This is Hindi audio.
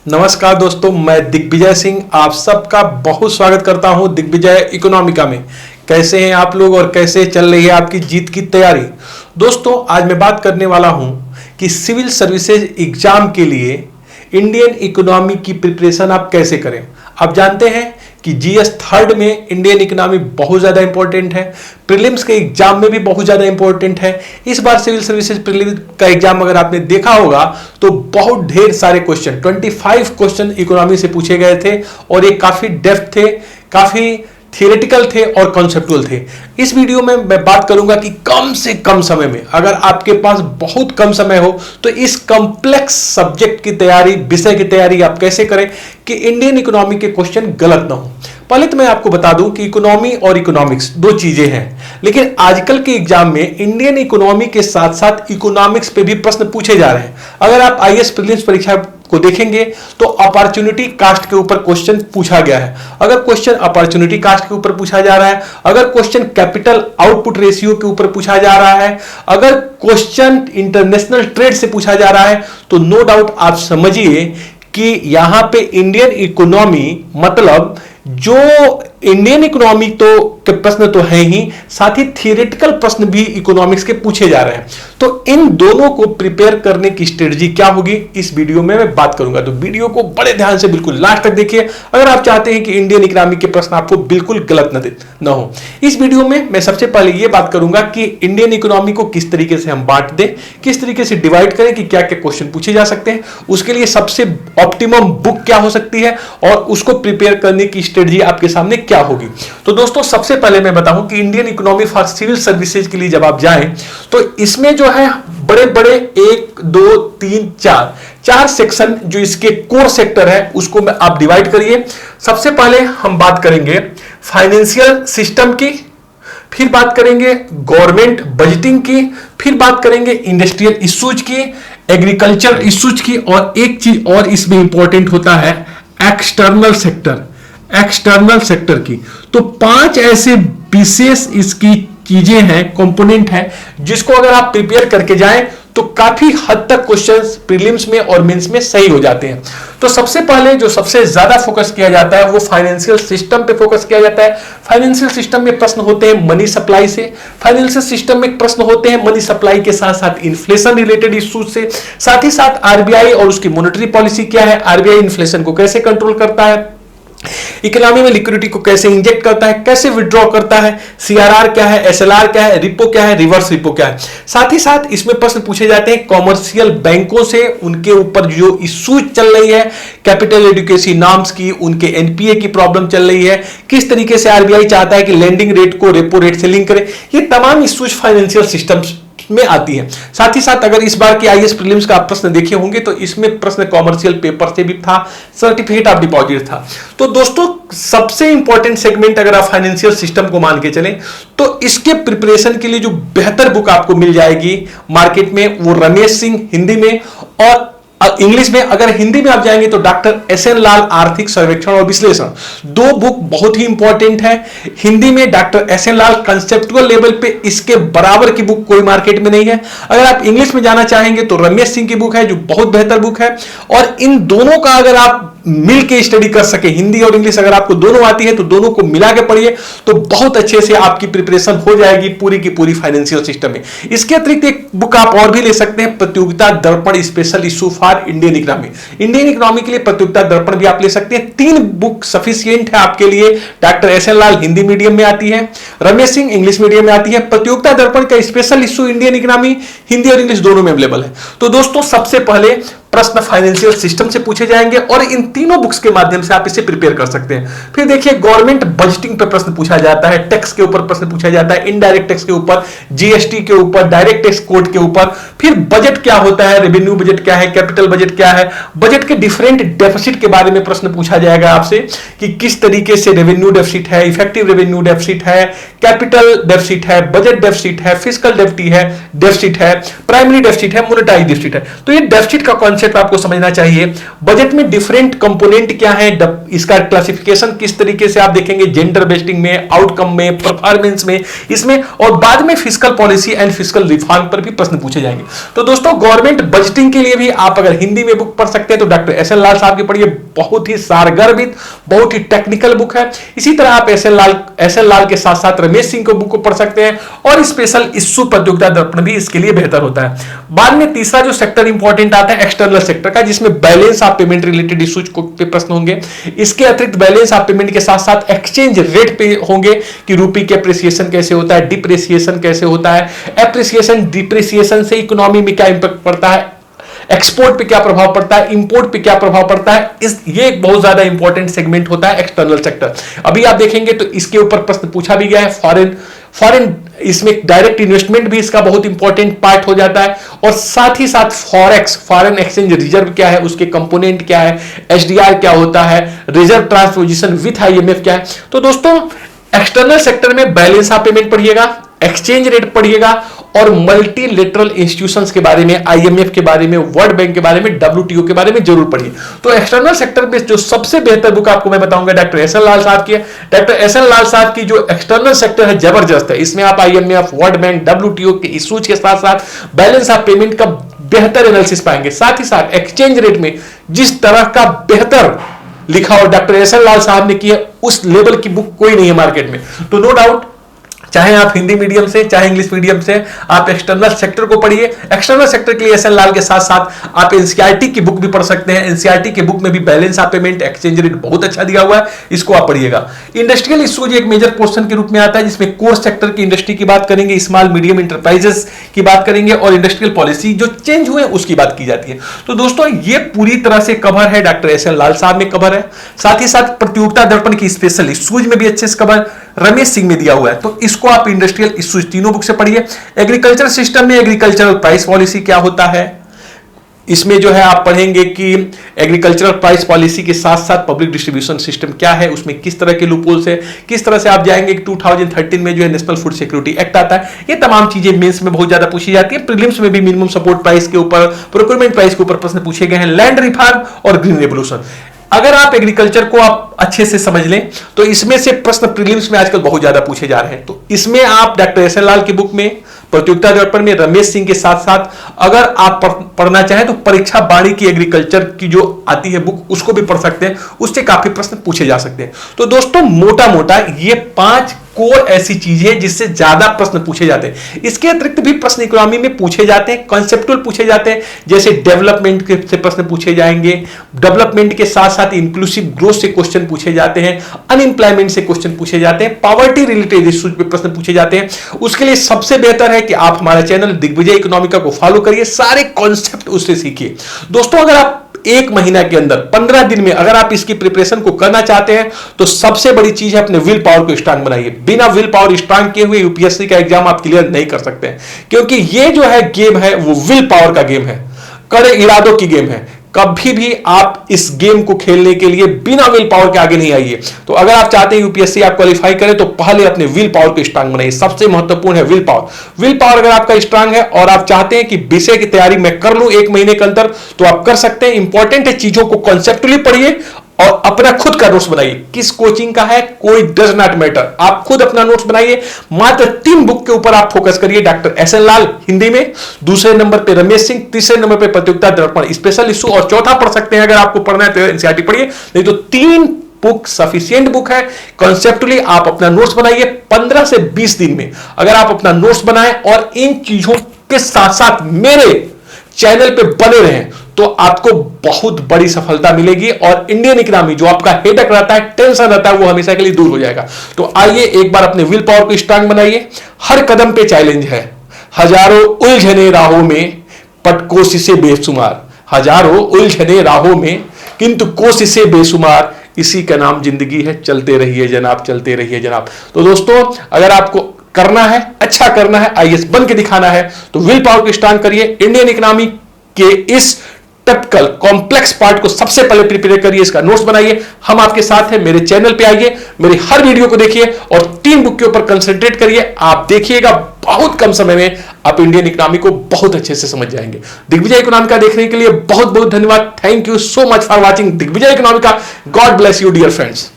नमस्कार दोस्तों, मैं दिग्विजय सिंह आप सबका बहुत स्वागत करता हूं दिग्विजय इकोनॉमिका में। कैसे हैं आप लोग और कैसे चल रही है आपकी जीत की तैयारी। दोस्तों, आज मैं बात करने वाला हूं कि सिविल सर्विसेज एग्जाम के लिए इंडियन इकोनॉमी की प्रिपरेशन आप कैसे करें। आप जानते हैं कि जीएस थर्ड में इंडियन इकोनॉमी बहुत ज्यादा इंपॉर्टेंट है, प्रीलिम्स के एग्जाम में भी बहुत ज्यादा इंपॉर्टेंट है। इस बार सिविल सर्विसेज प्रीलिम्स का एग्जाम अगर आपने देखा होगा तो बहुत ढेर सारे क्वेश्चन 25 क्वेश्चन इकोनॉमी से पूछे गए थे और ये काफी डेप्थ थे, काफी थियोरेटिकल थे और कॉन्सेप्टुअल थे। इस वीडियो में मैं बात करूंगा कि कम से कम समय में, अगर आपके पास बहुत कम समय हो तो इस कॉम्प्लेक्स सब्जेक्ट की तैयारी, विषय की तैयारी आप कैसे करें कि इंडियन इकोनॉमी के क्वेश्चन गलत ना हो। पहले तो मैं आपको बता दूं कि इकोनॉमी और इकोनॉमिक्स दो चीजें हैं, लेकिन आजकल के एग्जाम में इंडियन इकोनॉमी के साथ साथ इकोनॉमिक्स पे भी प्रश्न पूछे जा रहे हैं। अगर आप आईएएस प्रीलिम्स परीक्षा को देखेंगे तो अपॉर्चुनिटी कास्ट के ऊपर क्वेश्चन पूछा गया है। अगर क्वेश्चन अपॉर्चुनिटी कास्ट के ऊपर पूछा जा रहा है, अगर क्वेश्चन कैपिटल आउटपुट रेशियो के ऊपर पूछा जा रहा है, अगर क्वेश्चन इंटरनेशनल ट्रेड से पूछा जा रहा है, तो नो डाउट आप समझिए कि यहां पे इंडियन इकोनॉमी मतलब जो इंडियन इकोनॉमी तो के प्रश्न तो है ही, साथ ही थियोरेटिकल प्रश्न भी इकोनॉमिक्स के पूछे जा रहे हैं। तो इन दोनों को प्रिपेयर करने की स्ट्रेटजी क्या होगी इस वीडियो में मैं बात करूंगा। तो वीडियो को बड़े ध्यान से बिल्कुल लास्ट तक देखिए अगर आप चाहते हैं कि इंडियन इकोनॉमी के प्रश्न आपको बिल्कुल गलत न हो। इस वीडियो में मैं सबसे पहले यह बात करूंगा कि इंडियन इकोनॉमी को किस तरीके से हम बांट दें, किस तरीके से डिवाइड करें कि क्या क्या क्वेश्चन पूछे जा सकते हैं, उसके लिए सबसे ऑप्टिमम बुक क्या हो सकती है और उसको प्रिपेयर करने की स्ट्रेटजी आपके सामने क्या होगी। तो दोस्तों, सबसे पहले मैं बताऊं कि Indian economy for civil services के लिए जब आप जाएं तो इसमें जो है बड़े बड़े 1 2 3 4 सेक्शन जो इसके कोर सेक्टर है उसको में आप डिवाइड करिए। सबसे पहले हम बात करेंगे फाइनेंशियल सिस्टम की, फिर बात करेंगे गवर्नमेंट बजटिंग की, फिर बात करेंगे इंडस्ट्रियल इश्यूज की, एग्रीकल्चर इश्यूज की, और एक चीज और इसमें इंपॉर्टेंट होता है एक्सटर्नल सेक्टर की। तो 5 ऐसे विशेष इसकी चीजें हैं, कंपोनेंट हैं, जिसको अगर आप प्रिपेयर करके जाएं तो काफी हद तक क्वेश्चंस प्रीलिम्स में और मेंस में सही हो जाते हैं। तो सबसे पहले जो सबसे ज्यादा फोकस किया जाता है वो फाइनेंशियल सिस्टम पे फोकस किया जाता है। फाइनेंशियल सिस्टम में प्रश्न होते हैं मनी सप्लाई से, फाइनेंशियल सिस्टम में प्रश्न होते हैं मनी सप्लाई के साथ साथ इन्फ्लेशन रिलेटेड इश्यूज से, साथ ही साथ आरबीआई और उसकी मॉनेटरी पॉलिसी क्या है, आरबीआई इन्फ्लेशन को कैसे कंट्रोल करता है, इकोनॉमी में लिक्विडिटी को कैसे इंजेक्ट करता है, कैसे विड्रॉ करता है, सीआरआर क्या है, एसएलआर क्या है, रिपो क्या है, रिवर्स रिपो क्या है। साथ ही साथ इसमें प्रश्न पूछे जाते हैं कॉमर्शियल बैंकों से, उनके ऊपर जो इश्यूज चल रही है, कैपिटल एडुकेसी नॉर्म्स की, उनके एनपीए की प्रॉब्लम चल रही है, किस तरीके से आरबीआई चाहता है कि लेंडिंग रेट को रेपो रेट से लिंक करे। ये तमाम इश्यूज फाइनेंशियल सिस्टम्स में आती है। साथ ही साथ अगर इस बार की आईएएस प्रीलिम्स का आप प्रश्न देखे होंगे तो इसमें प्रश्न कॉमर्शियल पेपर से भी था, सर्टिफिकेट ऑफ डिपॉजिट था। तो दोस्तों, सबसे इंपॉर्टेंट सेगमेंट अगर आप फाइनेंशियल सिस्टम को मान के चलें तो इसके प्रिपरेशन के लिए जो बेहतर बुक आपको मिल जाएगी मार्केट में वो रमेश सिंह हिंदी में, और इंग्लिश में अगर हिंदी में आप जाएंगे तो डॉक्टर एसएन लाल आर्थिक सर्वेक्षण और विश्लेषण, दो बुक बहुत ही इंपॉर्टेंट है। हिंदी में डॉक्टर एसएन लाल कंसेप्चुअल लेवल पे इसके बराबर की बुक कोई मार्केट में नहीं है। अगर आप इंग्लिश में जाना चाहेंगे तो रमेश सिंह की बुक है जो बहुत बेहतर बुक है, और इन दोनों का अगर आप मिल के स्टडी कर सके, हिंदी और इंग्लिश अगर आपको दोनों आती है तो दोनों को मिला के पढ़िए तो बहुत अच्छे से आपकी प्रिपरेशन हो जाएगी पूरी की पूरी फाइनेंशियल सिस्टम में। इसके अतिरिक्त एक बुक आप और भी ले सकते हैं, प्रतियोगिता दर्पण special issue for Indian economy. Indian economy के लिए प्रतियोगिता दर्पण भी आप ले सकते हैं। 3 बुक सफिशिएंट है आपके लिए। डॉक्टर एस एन लाल हिंदी मीडियम में आती है, रमेश सिंह इंग्लिश मीडियम में आती है, प्रतियोगिता दर्पण का special issue Indian economy Hindi और इंग्लिश दोनों में अवेलेबल है। तो दोस्तों, सबसे पहले प्रश्न फाइनेंशियल सिस्टम से पूछे जाएंगे और इन तीनों बुक्स के माध्यम से आप इसे प्रिपेयर कर सकते हैं। फिर देखिए गवर्नमेंट बजटिंग पर प्रश्न पूछा जाता है, टैक्स के ऊपर प्रश्न पूछा जाता है, इनडायरेक्ट टैक्स के ऊपर, जीएसटी के ऊपर, डायरेक्ट टैक्स कोड के ऊपर। फिर बजट क्या होता है, रेवेन्यू बजट क्या है, कैपिटल बजट क्या है, बजट के डिफरेंट डेफिसिट के बारे में प्रश्न पूछा जाएगा आपसे कि किस तरीके से रेवेन्यू डेफिसिट है, इफेक्टिव रेवेन्यू डेफिसिट है, कैपिटल डेफिसिट है, बजट डेफिसिट है, फिस्कल डेफिसिट है, प्राइमरी डेफिसिट है, मोनेटाइज डेफिसिट है। तो ये डेफिसिट का कॉन्सेप्ट आपको समझना चाहिए। बजट में डिफरेंट कंपोनेंट क्या है, इसका क्लासिफिकेशन किस तरीके से आप देखेंगे, जेंडर बेस्टिंग में, आउटकम में, परफॉर्मेंस में, इसमें, और बाद में fiscal policy and fiscal reform पर भी प्रश्न पूछे जाएंगे। तो दोस्तों गवर्नमेंट बजटिंग के लिए भी आप अगर हिंदी में बुक पढ़ सकते हैं तो डॉक्टर एस.एन. लाल साहब की पढ़िए, बहुत ही सारगर्भित, बहुत ही टेक्निकल बुक है। इसी तरह आप एस.एन. लाल के साथ साथ रमेश सिंह को बुक को पढ़ सकते हैं, और स्पेशल इश्यू प्रतियोगिता दर्पण भी इसके लिए बेहतर होता है। बाद में तीसरा जो सेक्टर इंपॉर्टेंट आता है एक्सटर्नल सेक्टर का, जिसमें balance of payment related issues पे प्रश्न होंगे। इसके अतिरिक्त बैलेंस ऑफ पेमेंट के साथ साथ एक्सचेंज रेट पे होंगे कि रुपये के अप्रिसिएशन कैसे होता है, डिप्रिसिएशन कैसे होता है, एप्रिसिएशन डिप्रिसिएशन से इकोनॉमी में क्या इंपैक्ट पड़ता है, एक्सपोर्ट पे क्या प्रभाव पड़ता है, इंपोर्ट पे क्या प्रभाव पड़ता है। ये एक बहुत ज्यादा इंपॉर्टेंट सेगमेंट होता है एक्सटर्नल सेक्टर। अभी आप देखेंगे तो इसके ऊपर प्रश्न पूछा भी गया है। फॉरेन इसमें डायरेक्ट इन्वेस्टमेंट भी इसका बहुत इंपॉर्टेंट पार्ट हो जाता है, और साथ ही साथ फॉरेक्स, फॉरेन एक्सचेंज रिजर्व क्या है, उसके कंपोनेंट क्या है, एचडीआर क्या होता है, रिजर्व ट्रांसपोजिशन विथ आईएमएफ क्या है। तो दोस्तों एक्सटर्नल सेक्टर में बैलेंस ऑफ पेमेंट पढ़िएगा, एक्सचेंज रेट पढ़िएगा, और मल्टीलेटरल इंस्टीट्यूशंस के बारे में, आईएमएफ के बारे में, वर्ल्ड बैंक के बारे में, डब्ल्यूटीओ के बारे में जरूर पढ़िए। तो एक्सटर्नल सेक्टर में जो सबसे बेहतर बुक आपको मैं बताऊंगा डॉक्टर एस.एन. लाल साहब की है। Doctor SN. लाल साहब की जो एक्सटर्नल सेक्टर है जबरदस्त है। इसमें आप आईएमएफ, वर्ल्ड बैंक, डब्ल्यूटीओ के इश्यूज के साथ साथ बैलेंस ऑफ पेमेंट का बेहतर एनालिसिस पाएंगे। साथ ही साथ एक्सचेंज रेट में जिस तरह का बेहतर लिखा और डॉक्टर एस.एन. लाल साहब ने किया, उस लेवल की बुक कोई नहीं है मार्केट में। तो नो डाउट, चाहे आप हिंदी मीडियम से चाहे इंग्लिश मीडियम से, आप एक्सटर्नल सेक्टर को पढ़िए। एक्सटर्नल सेक्टर के लिए एस.एन. लाल के साथ साथ आप एनसीईआरटी की बुक भी पढ़ सकते हैं। एनसीईआरटी की बुक में भी balance of payment, exchange rate बहुत अच्छा दिया हुआ है, इसको आप पढ़िएगा। इंडस्ट्रियल इश्यूज एक मेजर पोर्शन के रूप में आता है, जिसमें कोर सेक्टर की इंडस्ट्री की बात करेंगे, स्मॉल मीडियम इंटरप्राइजेस की बात करेंगे, और इंडस्ट्रियल पॉलिसी जो चेंज हुए उसकी बात की जाती है। तो दोस्तों ये पूरी तरह से कवर है, डॉक्टर एस.एन. लाल साहब में कवर है। साथ ही साथ प्रतियोगिता दर्पण की स्पेशल इश्यूज में भी अच्छे से कवर रमेश सिंह में दिया हुआ है। तो इसको आप इंडस्ट्रियल इश्यूज तीनों बुक से पढ़िए। एग्रीकल्चर सिस्टम में एग्रीकल्चरल प्राइस पॉलिसी क्या होता है, इसमें जो है आप पढ़ेंगे कि एग्रीकल्चरल प्राइस पॉलिसी के साथ साथ पब्लिक डिस्ट्रीब्यूशन सिस्टम क्या है, उसमें किस तरह के लूपहोल्स है, किस तरह से आप जाएंगे। 2013 में जो है नेशनल फूड सिक्योरिटी एक्ट आता है। ये तमाम चीजें मेंस में बहुत ज्यादा पूछी जाती है। प्रीलिम्स में भी मिनिमम सपोर्ट प्राइस के ऊपर, प्रोक्योरमेंट प्राइस के ऊपर प्रश्न पूछे गए हैं। लैंड रिफॉर्म और ग्रीन रेवोल्यूशन, अगर आप एग्रीकल्चर को आप अच्छे से समझ लें तो इसमें से प्रश्न प्रीलिम्स में आजकल बहुत ज्यादा पूछे जा रहे हैं। तो इसमें आप डॉक्टर एस.एन. लाल की बुक में, प्रतियोगिता दर्पण में रमेश सिंह के साथ साथ अगर आप पढ़ना चाहें तो परीक्षा बाणी की एग्रीकल्चर की जो आती है बुक, उसको भी पढ़ सकते हैं, उससे काफी प्रश्न पूछे जा सकते हैं। तो दोस्तों मोटा मोटा ये 5 कोर ऐसी चीजें जिससे ज्यादा प्रश्न पूछे जाते हैं। इसके अतिरिक्त भी प्रश्न इकोनॉमी में पूछे जाते हैं, कॉन्सेप्टुअल पूछे जाते हैं, जैसे डेवलपमेंट से प्रश्न पूछे जाएंगे, डेवलपमेंट के साथ साथ इंक्लूसिव ग्रोथ से क्वेश्चन पूछे जाते हैं, अनएम्प्लॉयमेंट से क्वेश्चन पूछे जाते हैं, पॉवर्टी रिलेटेड इश्यूज पे प्रश्न पूछे जाते हैं। उसके लिए सबसे बेहतर है कि आप हमारा चैनल दिग्विजय इकोनॉमिका को फॉलो करिए, सारे कॉन्सेप्ट उससे सीखिए। दोस्तों अगर आप एक महीना के अंदर 15 दिन में अगर आप इसकी प्रिपरेशन को करना चाहते हैं तो सबसे बड़ी चीज है अपने विल पावर को स्ट्रांग बनाइए। बिना विल पावर स्ट्रांग किए हुए यूपीएससी का एग्जाम आप क्लियर नहीं कर सकते हैं, क्योंकि ये जो है गेम है वो विल पावर का गेम है, कड़े इरादों की गेम है। कभी भी आप इस गेम को खेलने के लिए बिना विल पावर के आगे नहीं आइए। तो अगर आप चाहते हैं यूपीएससी आप क्वालिफाई करें तो पहले अपने विल पावर को स्ट्रांग बनाइए, सबसे महत्वपूर्ण है विल पावर। विल पावर अगर आपका स्ट्रांग है और आप चाहते हैं कि विषय की तैयारी मैं कर लूं 1 महीने के अंदर, तो आप कर सकते हैं। इंपॉर्टेंट है चीजों को कॉन्सेप्टुअली पढ़िए और अपना खुद का नोट्स बनाइए। किस कोचिंग का है कोई डज नॉट मैटर, आप खुद अपना नोट्स बनाइए। मात्र 3 बुक के ऊपर आप फोकस करिए, डॉक्टर एस.एन. लाल हिंदी में, दूसरे नंबर पे रमेश सिंह, तीसरे नंबर पे प्रतियोगिता दर्पण स्पेशल इशू, और चौथा पढ़ सकते हैं अगर आपको पढ़ना है तो एनसीईआरटी पढ़िए, नहीं तो 3 बुक सफिशिएंट बुक है। कॉन्सेप्टुअली आप अपना नोट्स बनाइए 15 से 20 दिन में। अगर आप अपना नोट्स बनाएं और इन चीजों के साथ साथ मेरे चैनल पे बने रहें तो आपको बहुत बड़ी सफलता मिलेगी, और इंडियन इकोनॉमी जो आपका हेडेक रहता है, टेंशन रहता है, वो हमेशा के लिए दूर हो जाएगा। तो आइए एक बार अपने विल पावर को स्ट्रांग बनाइए। हर कदम पे चैलेंज है, हजारों उलझने राहों में पट कोशिशें बेशुमार, हजारों उलझने राहों में किंतु कोशिशें बेशुमार, इसी का नाम जिंदगी है, चलते रहिए जनाब, चलते रहिए जनाब। तो दोस्तों अगर आपको करना है, अच्छा करना है, आईएएस बन के दिखाना है, तो विल पावर को स्ट्रांग करिए। इंडियन इकोनॉमी के इस टिपिकल कॉम्प्लेक्स पार्ट को सबसे पहले प्रिपेयर करिए, इसका नोट्स बनाइए, हम आपके साथ हैं। मेरे चैनल पे आइए, मेरी हर वीडियो को देखिए और 3 बुक के ऊपर कंसंट्रेट करिए। आप देखिएगा बहुत कम समय में आप इंडियन इकोनॉमी को बहुत अच्छे से समझ जाएंगे। दिग्विजय इकोनॉमिका देखने के लिए बहुत बहुत धन्यवाद। Thank you so much for watching Digvijay Economica. God bless you dear friends.